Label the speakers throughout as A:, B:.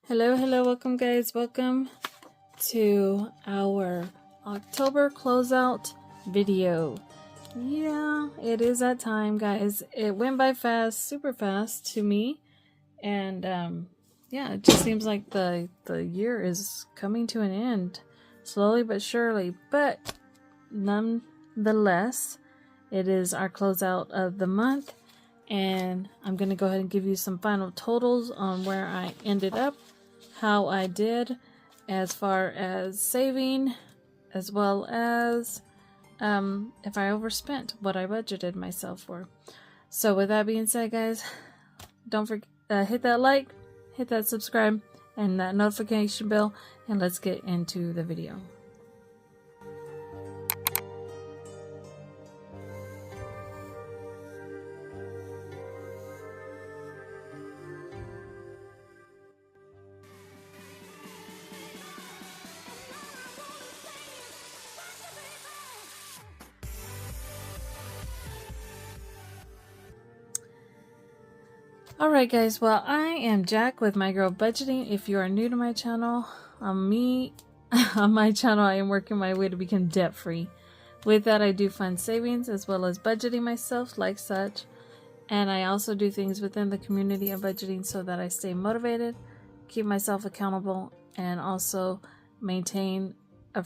A: Hello, welcome guys, welcome to our October closeout video. Yeah, it is that time, guys. It went by fast, super fast to me, and yeah, it just seems like the year is coming to an end, slowly but surely. But nonetheless, it is our closeout of the month, and I'm gonna go ahead and give you some final totals on where I ended up, how I did as far as saving, as well as if I overspent, what I budgeted myself for. So with that being said, guys, don't forget, hit that like, hit that subscribe, and that notification bell, and let's get into the video. Alright guys, well, I am Jack with My Girl Budgeting. If you are new to my channel, on my channel I am working my way to become debt free. With that, I do fund savings as well as budgeting myself like such, and I also do things within the community of budgeting so that I stay motivated, keep myself accountable, and also maintain a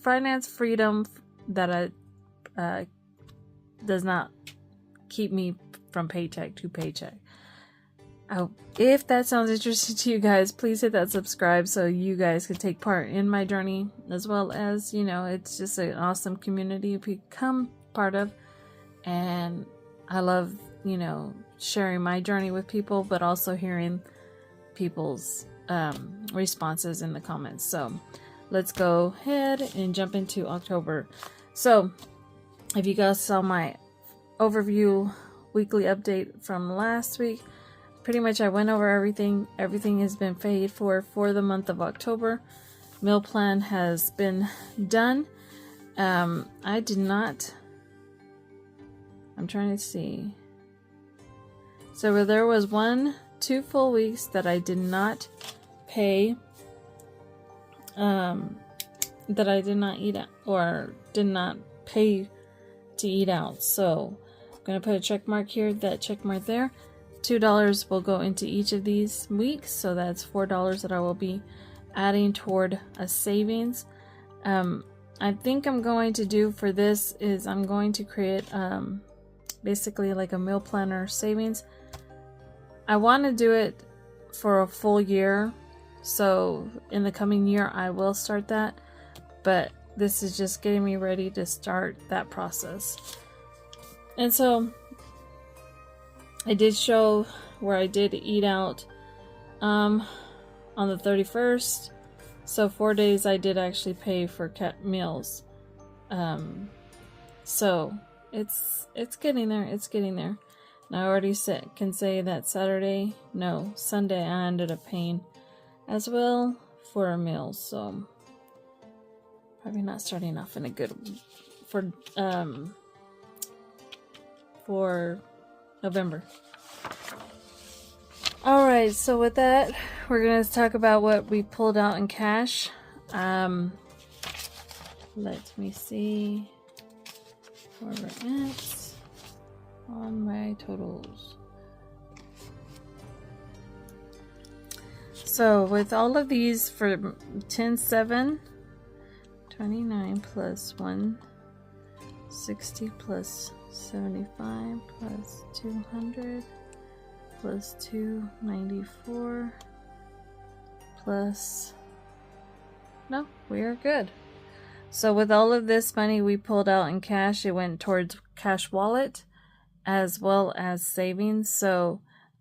A: finance freedom that does not keep me from paycheck to paycheck. If that sounds interesting to you guys, please hit that subscribe so you guys can take part in my journey, as well as, you know, it's just an awesome community to become part of, and I love, you know, sharing my journey with people, but also hearing people's responses in the comments. So let's go ahead and jump into October. So if you guys saw my overview weekly update from last week, pretty much I went over everything. Everything has been paid for the month of October. Meal plan has been done. I did not, I'm trying to see, so there was 2 full weeks that I did not pay, that I did not eat out, or did not pay to eat out. So I'm going to put a check mark here, that check mark there. $2 will go into each of these weeks, so that's $4 that I will be adding toward a savings. I think I'm going to do for this is I'm going to create basically like a meal planner savings. I want to do it for a full year, so in the coming year I will start that, but this is just getting me ready to start that process. And so I did show where I did eat out on the 31st. So 4 days I did actually pay for meals. So it's getting there. It's getting there. And I already can say that Sunday I ended up paying as well for a meal. So probably not starting off in a good for November. Alright, so with that, we're going to talk about what we pulled out in cash. Let me see where we're at on my totals. So with all of these, for 10/7, 29 plus 160 plus 75 plus 200 plus 294 plus, no, we are good. So with all of this money we pulled out in cash, it went towards cash wallet as well as savings. So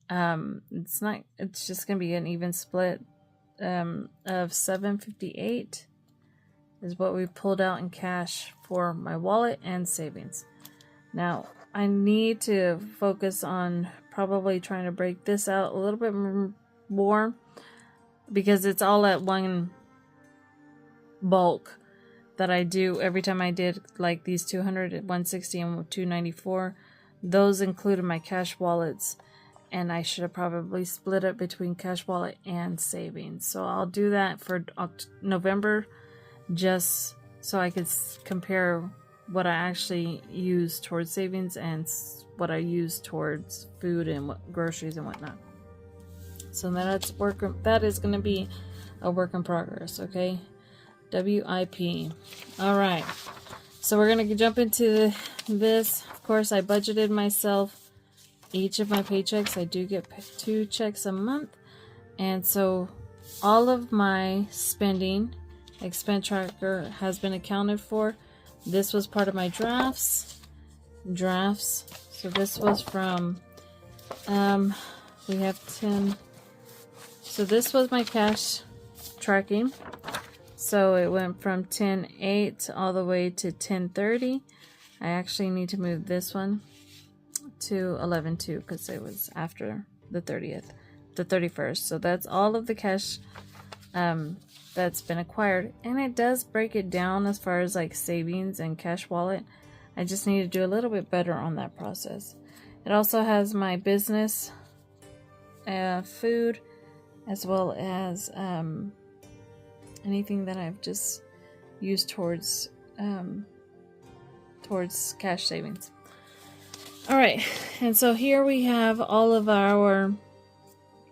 A: it's just gonna be an even split of $758 is what we pulled out in cash for my wallet and savings. Now, I need to focus on probably trying to break this out a little bit more, because it's all at one bulk that I do every time I did like these 200, 160, and 294. Those included my cash wallets and I should have probably split it between cash wallet and savings. So I'll do that for November, just so I could compare what I actually use towards savings and what I use towards food and groceries and whatnot. So that is going to be a work in progress, okay? WIP. All right. So we're going to jump into this. Of course, I budgeted myself each of my paychecks. I do get 2 checks a month. And so all of my spending, expense tracker has been accounted for. This was part of my drafts. So this was from, we have 10. So this was my cash tracking. So it went from 10:08 all the way to 10:30. I actually need to move this one to 11:02 because it was after the 31st. So that's all of the cash that's been acquired, and it does break it down as far as like savings and cash wallet. I just need to do a little bit better on that process. It also has my business food, as well as anything that I've just used towards cash savings. All right, and so here we have all of our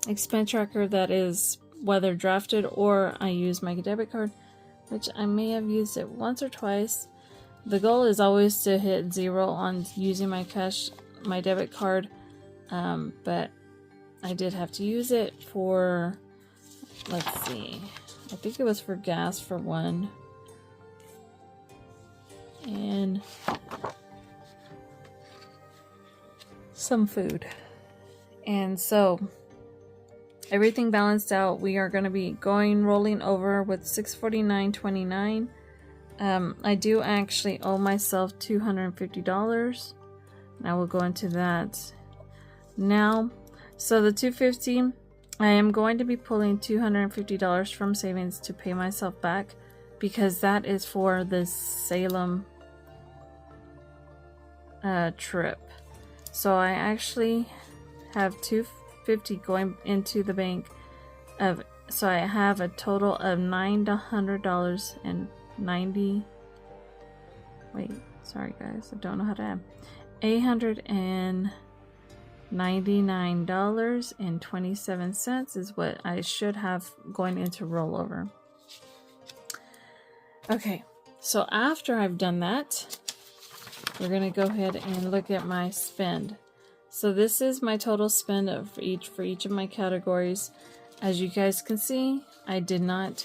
A: expense tracker that is whether drafted or I use my debit card, which I may have used it once or twice. The goal is always to hit 0 on using my debit card, but I did have to use it for, let's see, I think it was for gas for one, and some food. And so everything balanced out. We are going to be rolling over with $649.29. I do actually owe myself $250, and I will go into that now. So the $250, I am going to be pulling $250 from savings to pay myself back, because that is for the Salem trip. So I actually have $250 going into the bank so I have a total of $900.90. Wait, sorry guys, I don't know how to add. $899.27 is what I should have going into rollover. Okay, so after I've done that, we're going to go ahead and look at my spend. So this is my total spend for each of my categories. As you guys can see, I did not,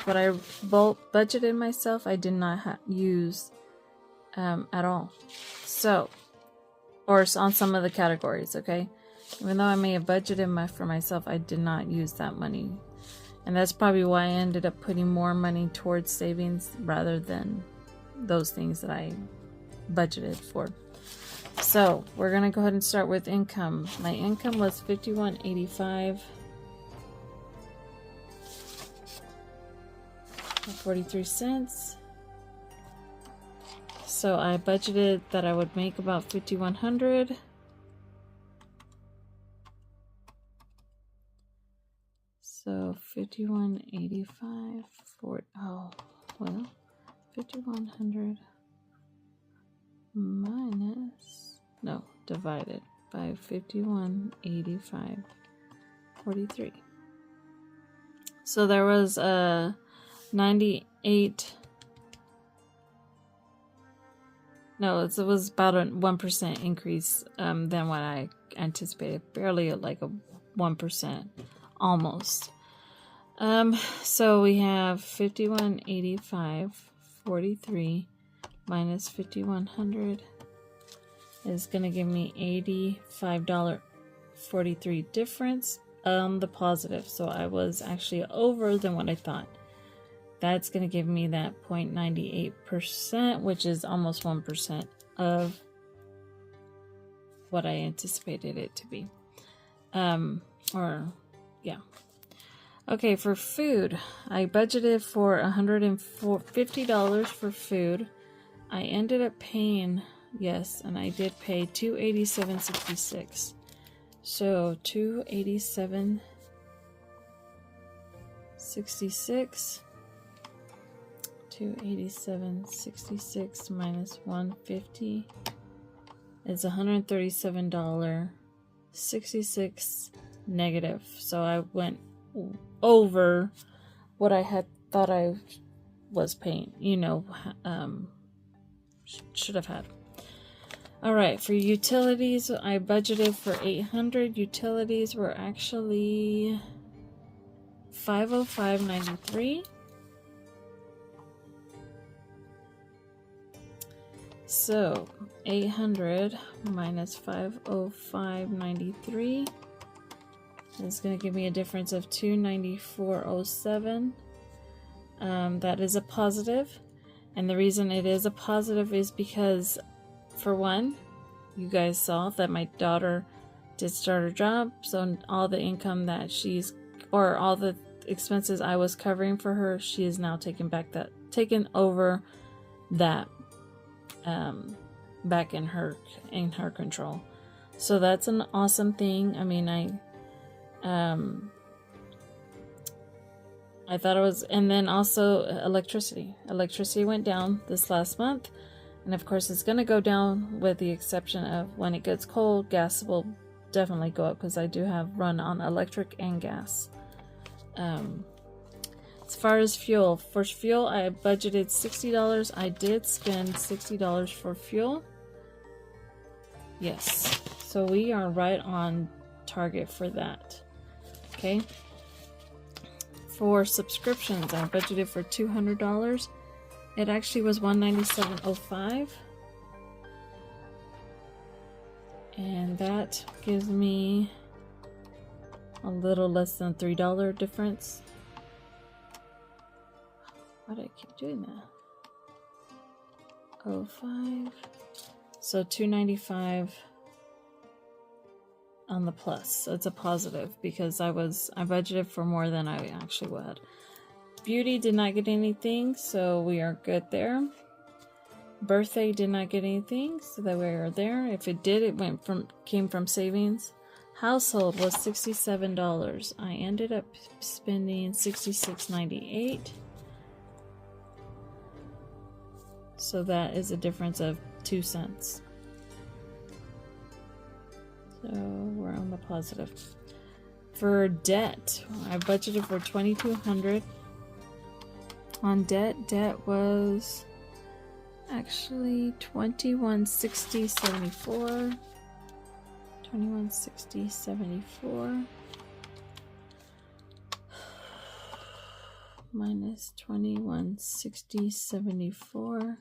A: what I budgeted myself, I did not use at all. So, or on some of the categories, okay? Even though I may have budgeted for myself, I did not use that money. And that's probably why I ended up putting more money towards savings rather than those things that I budgeted for. So we're going to go ahead and start with income. My income was $51.85.43. So I budgeted that I would make about $5,100. So 51.85 for, oh, well, 5,100 minus, no, divided by 51.85.43. So there was a 98, no, it was about a 1% increase than what I anticipated, barely like a 1%. Almost. So we have 51.85.43 minus 5,100 is going to give me $85.43 difference on the positive. So I was actually over than what I thought. That's going to give me that 0.98%, which is almost 1% of what I anticipated it to be. Yeah. Okay, for food, I budgeted for $150 for food. I ended up paying, yes, and I did pay $287.66. So 287.66. 287.66 minus 150 is $137.66 negative. So I went over what I had thought I was paying, should have had. All right, for utilities, I budgeted for 800. Utilities were actually 505.93. So 800 minus 505.93 is going to give me a difference of 294.07. That is a positive, and the reason it is a positive is because, for one, you guys saw that my daughter did start her job, so all the income that all the expenses I was covering for her, she is now taken over that back in her control. So that's an awesome thing. I mean, I thought it was, and then also electricity. Electricity went down this last month, and of course it's going to go down with the exception of when it gets cold. Gas will definitely go up because I do have run on electric and gas. As far as fuel, for fuel I budgeted $60. I did spend $60 for fuel. Yes, so we are right on target for that. Okay. For subscriptions, I budgeted for $200. It actually was $197.05. And that gives me a little less than $3 difference. Why do I keep doing that? 05. So $295 on the plus. So it's a positive because I budgeted for more than I actually would. Beauty did not get anything, so we are good there. Birthday did not get anything, so that we are there. If it did, it came from savings. Household was $67. I ended up spending $66.98. So that is a difference of 2 cents. So we're on the positive. For debt, I budgeted for $2,200. On debt was actually $2160.74. $2160.74 minus $2160.74.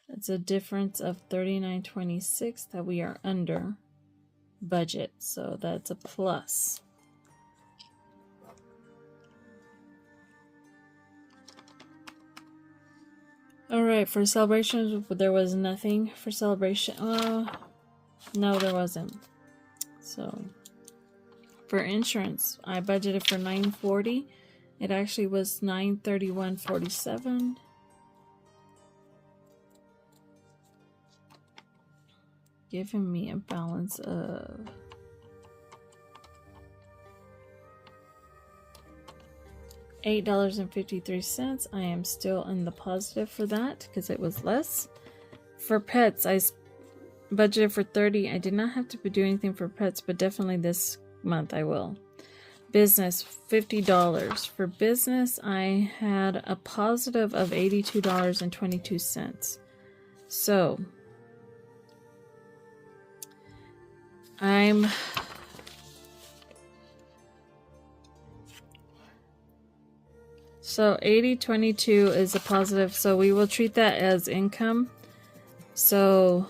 A: That's a difference of $39.26 that we are under budget, so that's a plus. All right, for celebrations, there was nothing for celebration. No, there wasn't. So for insurance, I budgeted for $940. It actually was $931.47. Giving me a balance of $8.53. I am still in the positive for that because it was less. For pets, I budgeted for $30. I did not have to do anything for pets, but definitely this month I will. Business, $50. For business, I had a positive of $82.22. So So 8022 is a positive, so we will treat that as income. So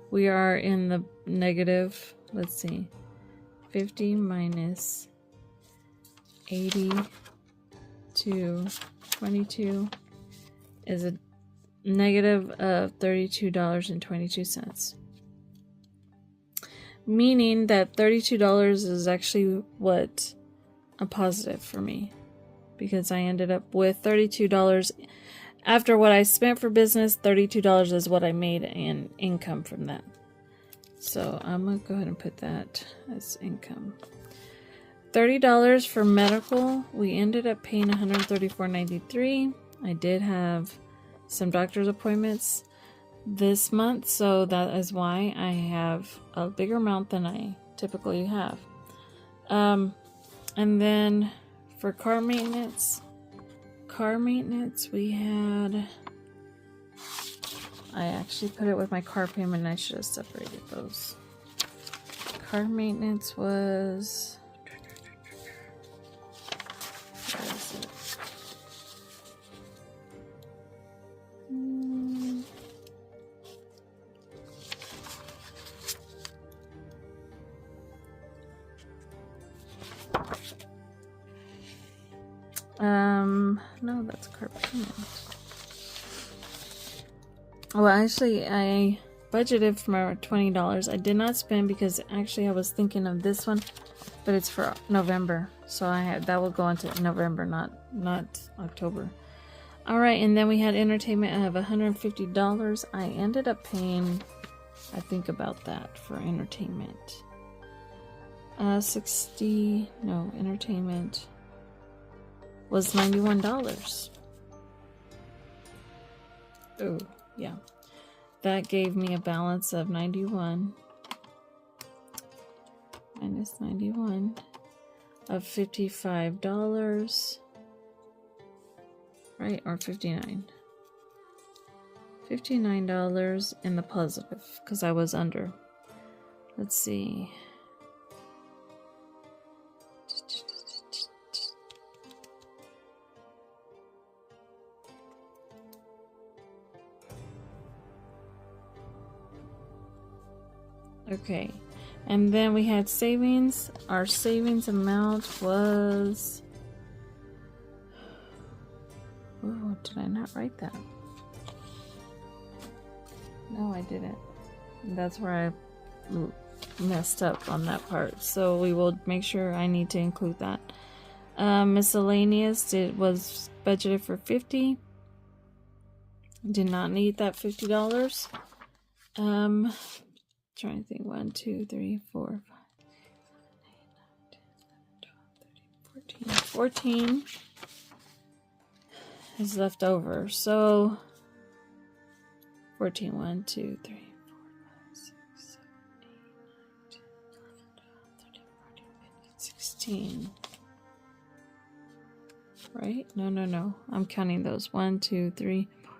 A: we are in the negative. Let's see. 50 minus 80 to 22 is a negative of $32.22. Meaning that $32 is actually what a positive for me, because I ended up with $32 after what I spent for business. $32 is what I made in income from that. So I'm gonna go ahead and put that as income. $30 for medical. We ended up paying $134.93. I did have some doctor's appointments this month, so that is why I have a bigger amount than I typically have. And then for car maintenance we had, I actually put it with my car payment and I should have separated those. Car maintenance was, where is it? No, that's car payment. Well, actually, I budgeted for $20. I did not spend because actually I was thinking of this one, but it's for November, so that will go into November, not October. All right, and then we had entertainment of $150. I ended up paying, I think, about that for entertainment. Entertainment was $91. Oh, yeah. That gave me a balance of 91 minus 91 of $55. Right? Or 59. $59 in the positive because I was under. Let's see. Okay, and then we had savings. Our savings amount was, oh, did I not write that? No, I didn't. That's where I messed up on that part. So we will make sure I need to include that. Miscellaneous, it was budgeted for $50. Did not need that $50. Trying to think, 1, 2, 3, 4, 5, 8, 9, 10, 11, 12, 13, 14 is left over. So 14, 1, 2, 3, 4, 5, 6, 7, 8, 9, 10, 11, 12, 13, 14, 15, 16. Right? No. I'm counting those. 1, 2, 3, 4, 5,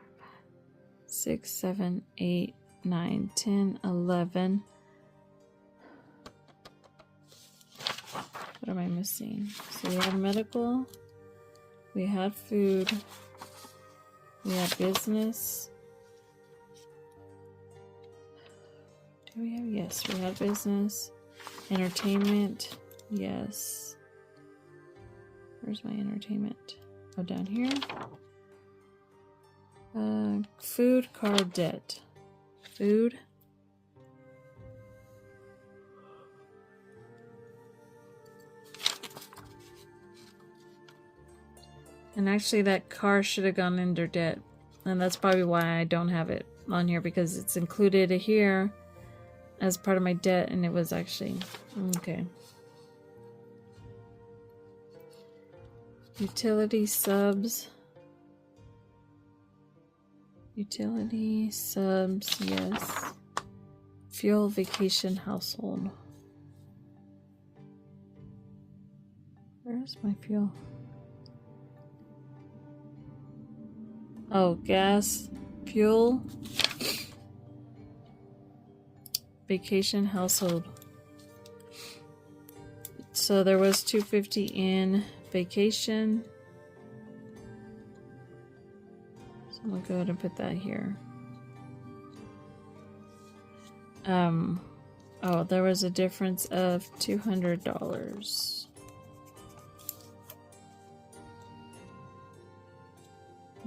A: 6, 7, 8, 9, 10, 11. What am I missing? So we had medical, we had food, we had business. Do we have? Yes, we had business. Entertainment, yes. Where's my entertainment? Oh, down here. Food, car, debt. Food. And actually that car should have gone under debt. And that's probably why I don't have it on here, because it's included here as part of my debt and it was actually okay. Utility subs. Utility subs, yes. Fuel, vacation, household. Where's my fuel? Oh, gas, fuel, vacation, household. So there was $250 in vacation. So I'm gonna go ahead and put that here. Oh, there was a difference of $200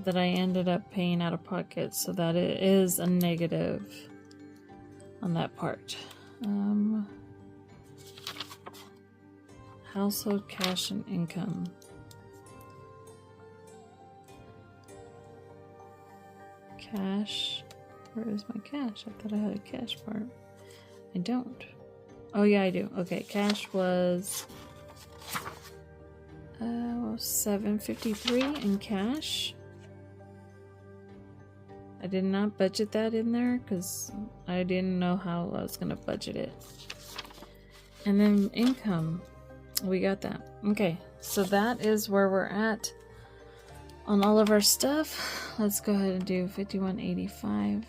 A: that I ended up paying out of pocket, so that it is a negative on that part. Household cash and income. Cash. Where is my cash? I thought I had a cash part. I don't. Oh yeah, I do. Okay, cash was $753 in cash. I did not budget that in there because I didn't know how I was gonna budget it. And then income, we got that. Okay, so that is where we're at on all of our stuff. Let's go ahead and do 5185.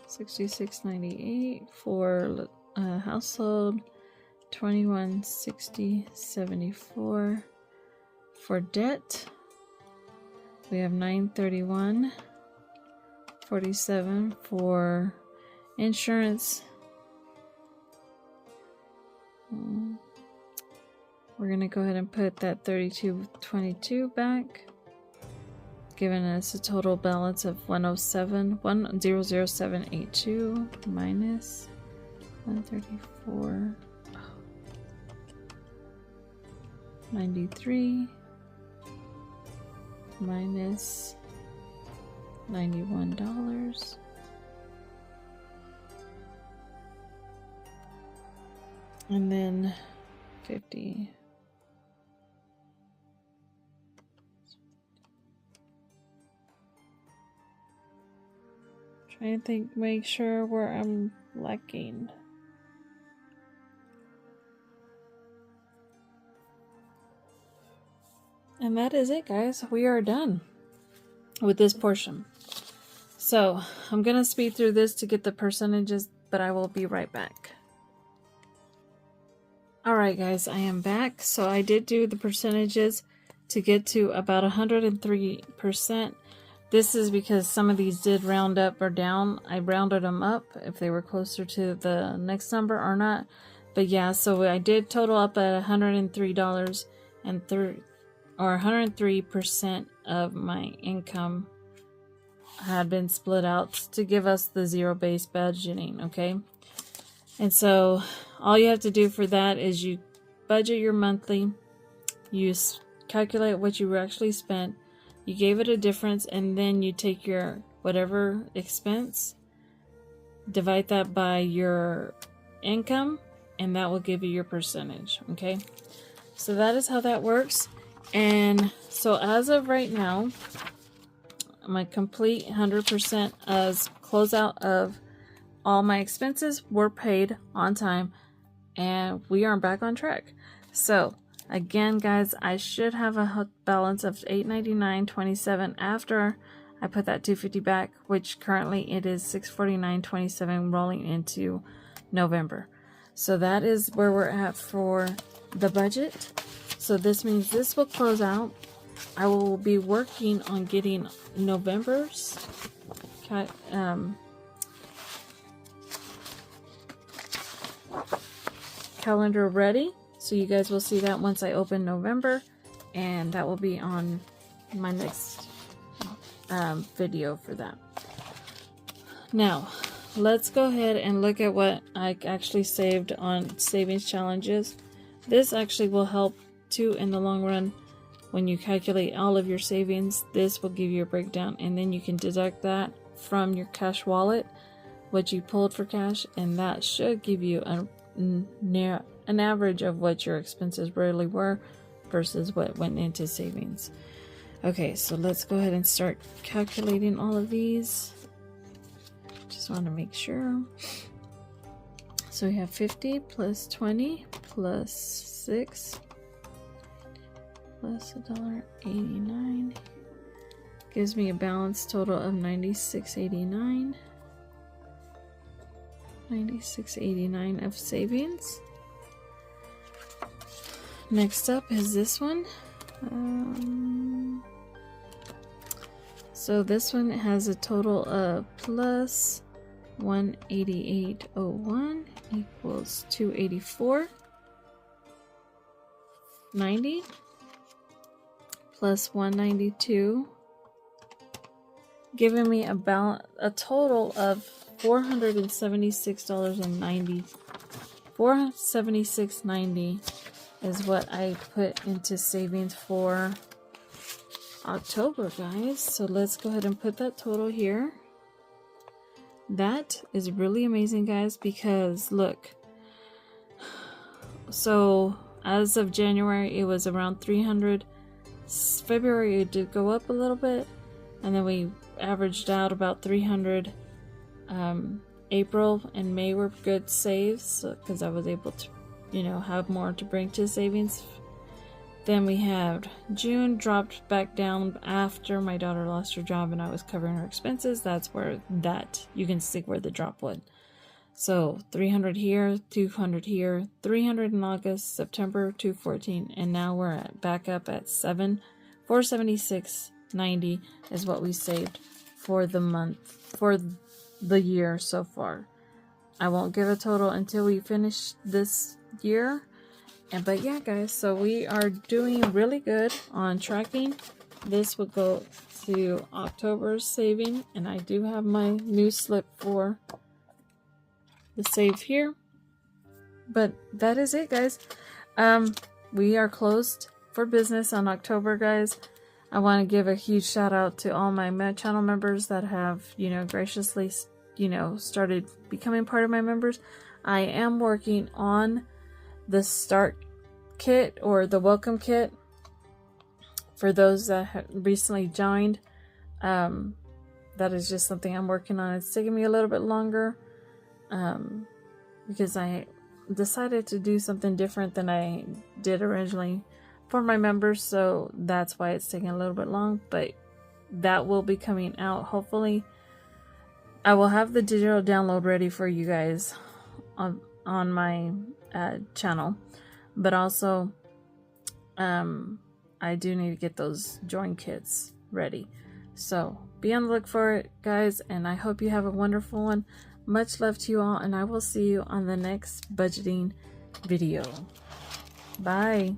A: $66.98 for household, $21.60.74 for debt. We have $931.47 for insurance. We're gonna go ahead and put that $32.22 back, giving us a total balance of 107,100,782 minus 134.93 minus $91. And then 50. Trying to think, make sure where I'm lacking. And that is it, guys. We are done with this portion. So I'm gonna speed through this to get the percentages, but I will be right back. Alright guys, I am back. So I did do the percentages to get to about 103%. This is because some of these did round up or down. I rounded them up if they were closer to the next number or not. But yeah, so I did total up at $103 and 103% of my income had been split out to give us the zero-based budgeting, okay? And so all you have to do for that is you budget your monthly, you calculate what you actually spent, you gave it a difference, and then you take your whatever expense, divide that by your income, and that will give you your percentage, okay? So that is how that works. And so as of right now, my complete 100% as closeout of all my expenses were paid on time, and we are back on track. So again, guys, I should have a balance of $899.27 after I put that $250 back, which currently it is $649.27 rolling into November. So that is where we're at for the budget. So this means this will close out. I will be working on getting November's calendar ready, so you guys will see that once I open November, and that will be on my next video for that. Now let's go ahead and look at what I actually saved on savings challenges. This actually will help too in the long run. When you calculate all of your savings, this will give you a breakdown, and then you can deduct that from your cash wallet, what you pulled for cash, and that should give you an average of what your expenses really were versus what went into savings. Okay, so let's go ahead and start calculating all of these. Just want to make sure. So we have 50 plus 20 plus 6 plus $1.89 gives me a balance total of $96.89. $96.89 of savings. Next up is this one. So this one has a total of plus 188.01 equals 284.90. plus 192, giving me about a total of $476.90. $476.90 is what I put into savings for October, guys. So let's go ahead and put that total here. That is really amazing, guys, because look, so as of January it was around 300. February it did go up a little bit, and then we averaged out about 300. April and May were good saves because I was able to, you know, have more to bring to savings. Then we had June dropped back down after my daughter lost her job and I was covering her expenses. That's where you can see where the drop went. So 300 here, 200 here, 300 in August, September 214, and now we're back up at 476.90 is what we saved for the month, for the year so far. I won't give a total until we finish this year. But yeah, guys, so we are doing really good on tracking. This would go to October's saving, and I do have my new slip for the save here. But that is it, guys. We are closed for business on October, guys. I want to give a huge shout out to all my channel members that have, you know, graciously, you know, started becoming part of my members. I am working on the start kit or the welcome kit for those that have recently joined. That is just something I'm working on. It's taking me a little bit longer because I decided to do something different than I did originally for my members, so that's why it's taking a little bit long, but that will be coming out. Hopefully I will have the digital download ready for you guys on my channel, but also I do need to get those join kits ready. So be on the look for it, guys, and I hope you have a wonderful one. Much love to you all, and I will see you on the next budgeting video. Bye.